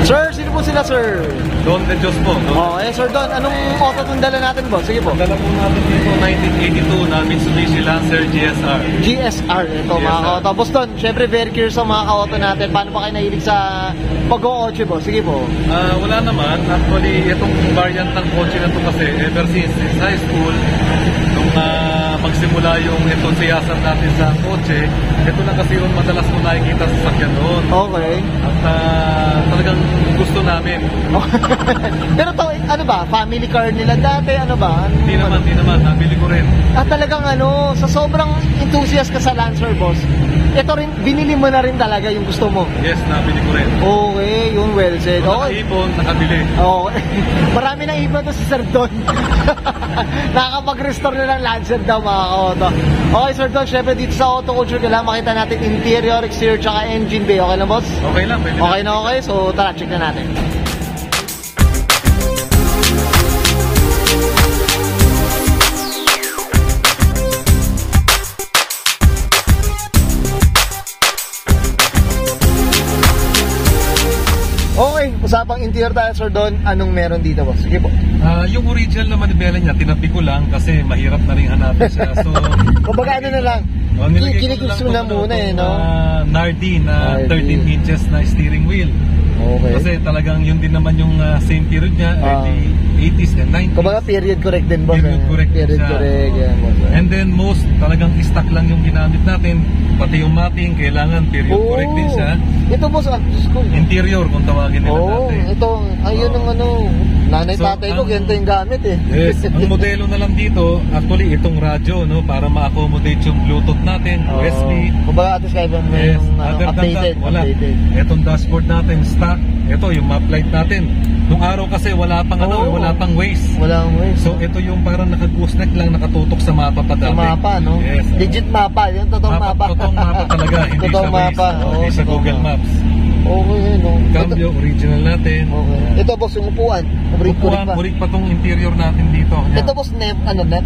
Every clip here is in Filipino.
Sir, sino po sila, sir? Don De Dios po. Oh, sir Don, anong auto itong dala natin, boss? Sige po. Dala po natin dito 1982 na Mitsubishi Lancer GSR. GSR, ito mga ka-auto. Boss Don, syempre very curious sa mga ka-auto natin. Paano pa kayo nahilig sa pag-o-otche, boss? Sige po. Wala naman. Actually, itong variant ng kotse na to kasi ever since high school, nung magsimula yung enthusiasm natin sa kotse, ito na kasi yung madalas mo nakikita sa sakyan doon. Okay. At talagang gusto namin. Pero to, ano ba? Family car nila dati? Ano ba? Hindi naman. Nabili ko rin. Talagang sa sobrang enthusiast ka sa Lancer, boss, ito rin, binili mo na rin talaga yung gusto mo. Yes, nabili ko rin. Okay, yung well said. Kung nakaipon, nakabili. Okay. Marami nang iba to si Sir Don. Nakakapag-restore na ng Lancer daw mga ka-auto. Okay, Sir Don, syempre dito sa Auto Culture kailangan makita natin interior, exterior, tsaka engine bay. Okay lang, boss? Okay lang, pwede okay na. Okay, so tara, check na natin. Okay, usapang interior tayo, Sir Don. Anong meron dito, boss? Sige po. Yung original na manibela niya, tinabi ko lang kasi mahirap na rin hanapin siya. So, kumbaga ano na lang, kinigusto na muna no? Nardi na 13 inches na steering wheel. Okay. Kasi talagang yun din naman yung same period niya, early 80s and 90s. Kumbaga period correct din, boss. Period correct period siya. Correct, yan, boss. And then most, talagang stock lang yung ginamit natin. Pati yung mapping, kailangan period correct din siya. Ito, boss, school. Interior, kung tawagin nila natin. Ito, ayun ang nanay tatay ko, ganito yung gamit eh. Yes, ang modelo na lang dito, actually itong radyo, no, para ma-accommodate yung Bluetooth natin, USB. Kumbaga atis kayo Yes, updated. Wala. Itong dashboard natin, stock. Ito, yung map light natin. Nung araw kasi wala pang wala pang Waze. Walang Waze. So ito yung parang naka-gooseneck lang, nakatutok sa mapa pa dati. Sa mapa, no? Yes. Legit mapa, yung totoong mapa. Totoong mapa talaga, hindi totoong sa Waze. mapa. Hindi sa Google Maps. Okay, no? Cambio, original natin. Okay. Ito, boss, yung upuan. Upuan pa tong interior natin dito. Ito, boss,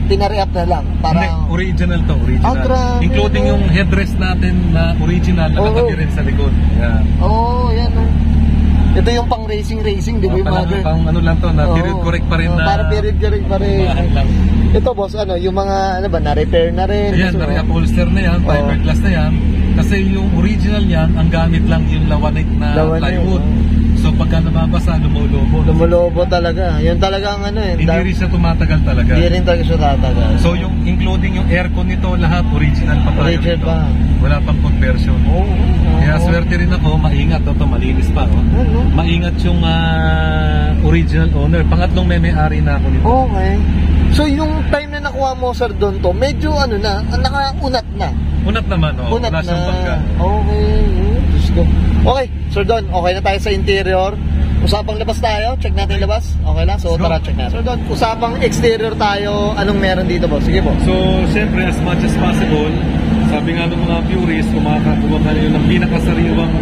pinare-up na lang. Parang original to, original. Grabe, including yung headrest natin na original, nakatabi rin sa likod. Yan. Yan, no? Ito yung pang racing, di ba yung mother? Pang ano lang to, na period correct pa rin na. Para period correct pa rin. Lang. Ito, boss, yung mga, na-repair na rin. Ayan, na-reupholster na yan, fiberglass na yan. Kasi yung original yan, ang gamit lang yung lawanik na plywood. So pagka nababasa, lumolobo. Lumolobo talaga. Yun talaga ang Hindi rin siya tumatagal talaga. Hindi rin talaga siya tatagal. So yung including yung aircon nito, lahat original pa tayo rito. Wala pang conversion. Kaya swerte rin ako, maingat. Ito, malinis pa. Maingat yung original owner. Pangatlong may-ari na ako nito. Okay. So yung time na nakuha mo, Sir Don, to, medyo nakaunat na. Unat naman, Unat wala siyang bangga. Okay. Okay, Sir Don, okay na tayo sa interior. Usapang labas tayo, check natin yung labas. Okay lang, so tara check natin. Sir Don, usapang exterior tayo, anong meron dito, boss? Sige po. So, syempre, as much as possible, sabi nga ng mga purists, kung makakakuha ka nyo ng pinakasariwang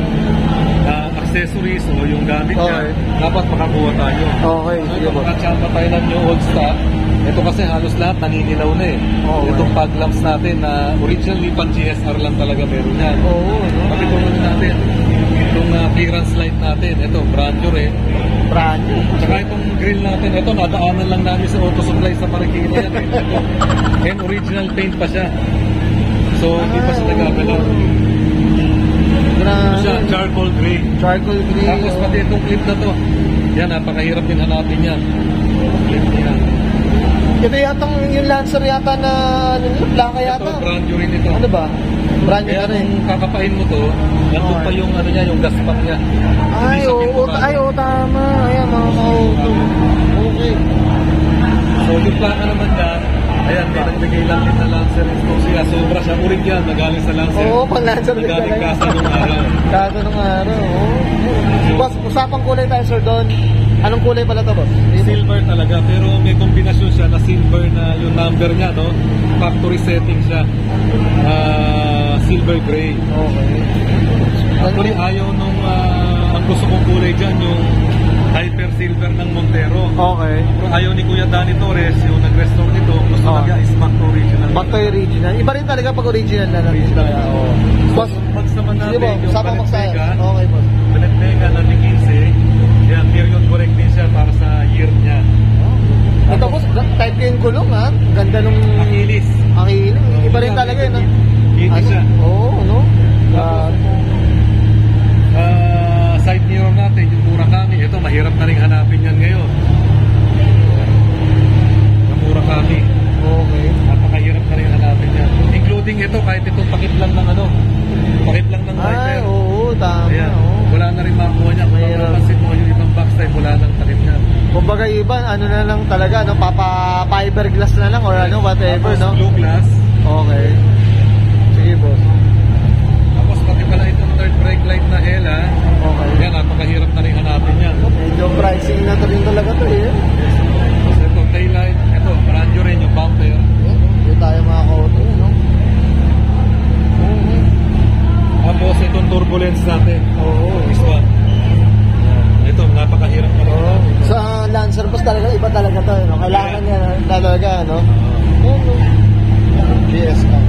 accessories o yung gamit niya, dapat makakuha tayo. Okay, sige po. Makachamba tayo ng new old stock. Ito kasi halos lahat naninilaw na eh. Itong fog lamps natin na originally pang GSR lang talaga meron yan. Pati tulad natin, itong clearance light natin, ito, brand new rin. Brand new? Saka itong grill natin, ito, nadaanan lang namin sa auto supply sa Marikina yan. And original paint pa siya. So, hindi pa siya nagagalaw. Siya, charcoal gray. Charcoal gray. Tapos pati itong clip na to, yan, napakahirap din hanapin yan. Clip niya. Ito yatang yung Lancer yata na plaka yata. Ito, brand new rin ito. Ano ba? Brand new kaya na rin. kung kakapain mo to, nandun pa yung ano niya, yung gas pack niya. Ay, tama. Ayan, mga ka-auto. Okay. So, yung plaka naman niya, ayan, may nagbigay lang din na Lancer Instructia. Sobra siya, urig yan, nagaling sa Lancer. Pang Lancer din nagaling talaga. kasa nung araw. Kasa nung araw, Boss, usapang kulay tayo, Sir Don. Anong kulay pala to, boss? Silver talaga, pero may kombinasyon siya na silver na yung number niya, no? Factory setting siya. Silver gray. Okay. Actually, ayaw nung, ang gusto kong kulay dyan, yung Hyper Silver ng Montero. Okay. Pero ayaw ni Kuya Danny Torres, yung nag-restore nito, gusto talaga is Factory original. Factory original. Iba rin talaga pag original na lang. Boss, mags naman natin yung Balik Vega. Okay, boss. Balik Vega na 15. Kumbaga iba, ano na lang talaga, no? Fiberglass na lang or ano, whatever, Tapos no? blue glass. Okay. Sige, boss. Tapos pati pala itong third brake light na hela. Okay. Yan, napakahirap na rin hanapin yan. Medyo pricing na to rin talaga to, eh. Tapos ito, taillight. Ito, brand new rin yung bumper. Hindi tayo mga kauto, no? Tapos itong turbulence natin. Oo. This one. Ito, napakahirap na rin. Oo. Sa Lancer Boss talaga, iba talaga to, no? Kailangan niya talaga, no? Oo. GS ka.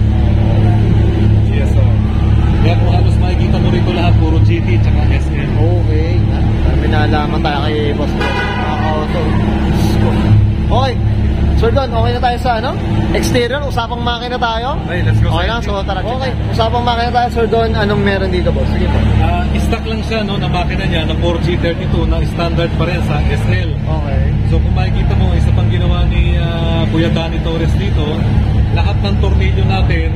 Yes, so. Kaya kung halos makikita mo rito lahat, puro GT tsaka SM. Okay. May nalaman tayo kay Boss. Mga kauto. Okay. Sir Don, okay na tayo sa ano? Exterior, usapang makina tayo. Okay, let's go. Okay lang, so tara. Okay, usapang makina tayo, Sir Don. Anong meron dito, boss? Sige po. Stock lang siya, no, na makina niya na 4G32 na standard pa rin sa SL. Okay. So kung makikita mo, isa pang ginawa ni Kuya Danny Torres dito, lahat ng tornilyo natin,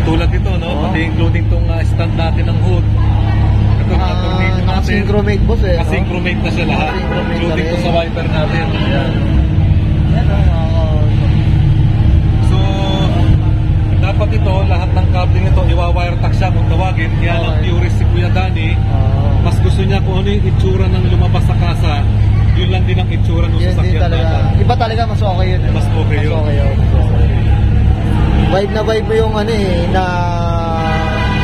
tulad dito, no, pati including tong stand natin ng hood. Ito mga tornilyo natin. Naka-synchromate, boss, eh. Naka-synchromate na siya lahat. Naka-synchromate Including na to rin. sa wiper natin. Ayan. So, dapat ito, lahat ng cable nito, iwa-wire tack siya kung tawagin. Yan ang purist si Kuya Danny. Mas gusto niya kung ano yung itsura ng lumabas sa kasa, yun lang din ang itsura ng sasakyan natin. Iba talaga, mas okay yun. Mas okay yun. Mas okay yun. Vibe na vibe mo yung ano eh, na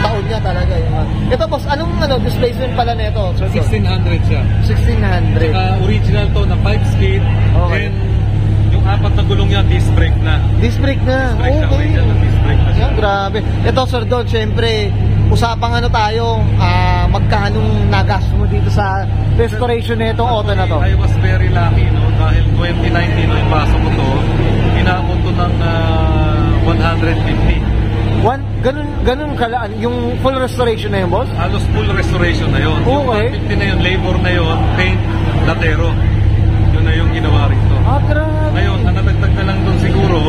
taon niya talaga. Ito, boss, anong displacement pala nito? 1600 siya. 1600. Original to na 5-speed. Okay. And yung apat na gulong niya, disc brake na. Disc brake na. Disc brake na, Okay. original na disc brake na siya. Yan, grabe. Ito, Sir Don, syempre, usapang ano tayo, magkanong nagas mo dito sa restoration na itong auto na to? I was very lucky, no? Dahil 2019 nung pasok ko to, inabot to ng 150. Ganun kalaan, yung full restoration na yun, boss? Halos full restoration na yun. Yung Okay. 150 na yun, labor na yun, paint, latero. Yun na yung ginawa rito. Grabe. Ngayon, ang natagtag na lang doon siguro,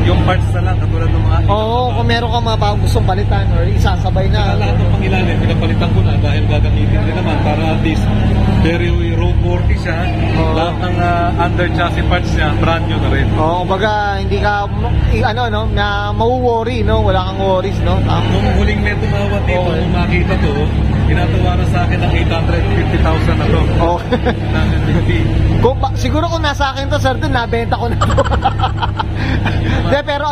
yung parts na lang, katulad ng mga... Oo, kung meron ka mga bagong gustong palitan or isasabay Saka na. lahat ng pangilalim, pinapalitan ko na dahil gagamitin din naman para at least very roadworthy siya. Oo. Lahat ng under chassis parts niya, brand new na rin. Oo, kumbaga, hindi ka, na mau-worry, no? Wala kang worries, no? Nung huling may tumawad dito, Okay. nung makita to, tinatawaran sa akin ng 850,000 na to. Okay. 850. Siguro kung nasa akin to, sir, nabenta ko na to. De, pero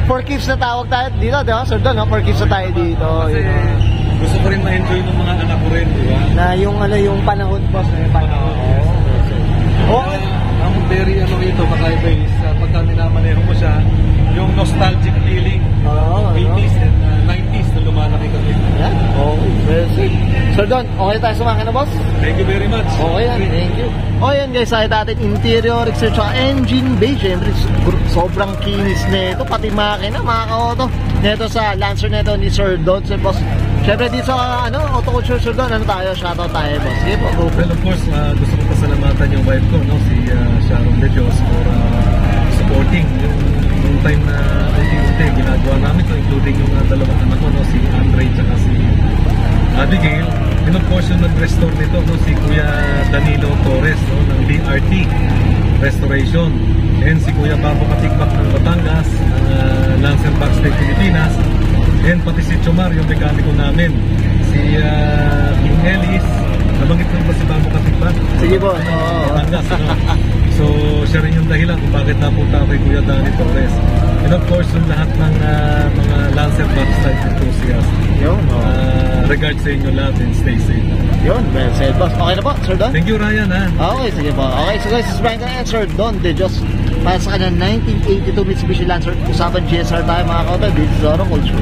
for keeps na tawag tayo dito, di ba, sir, no? For keeps na tayo dito. Kasi gusto ko rin ma-enjoy ng mga anak ko rin, di ba? Na yung panahon, boss, yung panahon. Okay. Ang very rito, kakaiba is pagka minamaneho mo siya, yung nostalgic feeling. 80s and 90s na lumalaki kami. Yan. Okay. Well said. Sir Don, okay tayo sumakin na, boss? Thank you very much. Okay yan, thank you. O yan guys, sa natin interior, exterior, tsaka engine bay. Siyempre, sobrang kinis nito, pati makina, mga ka-auto. Neto sa Lancer neto ni Sir Don, si boss. Siyempre dito sa Auto Culture, Sir Don, tayo, shoutout tayo, boss. Sige po, go. Well, of course, gusto ko pasalamatan yung wife ko, no, si Sharon De Dios for supporting yung time na unti-unti ginagawa namin to, including yung dalawang anak ko, no, si Andre at si Abigail. And of course, yung nag-restore nito, no, si Kuya Danilo Torres, no, ng DRT Restoration. And si Kuya Babo Katikbak ng Batangas, ng Lancer Backstage Pilipinas. And pati si Chomar, yung mekaniko namin. Si King Ellis. Nabanggit ko ba si Babo Katikbak? Sige po. Batangas, ano? So, siya rin yung dahilan kung bakit napunta kay Kuya Danny Torres. And of course, yung lahat ng mga Lancer Backstage enthusiasts. Yun, Regards sa inyo lahat and stay safe. Yun, well said, boss. Okay na po, Sir Don? Thank you, Ryan, ha? Okay, sige po. Okay, so guys, this is Brian and Sir Don De Dios. Para sa kanya 1982 Mitsubishi Lancer. Usapan GSR tayo, mga kauta. This is Auto Culture.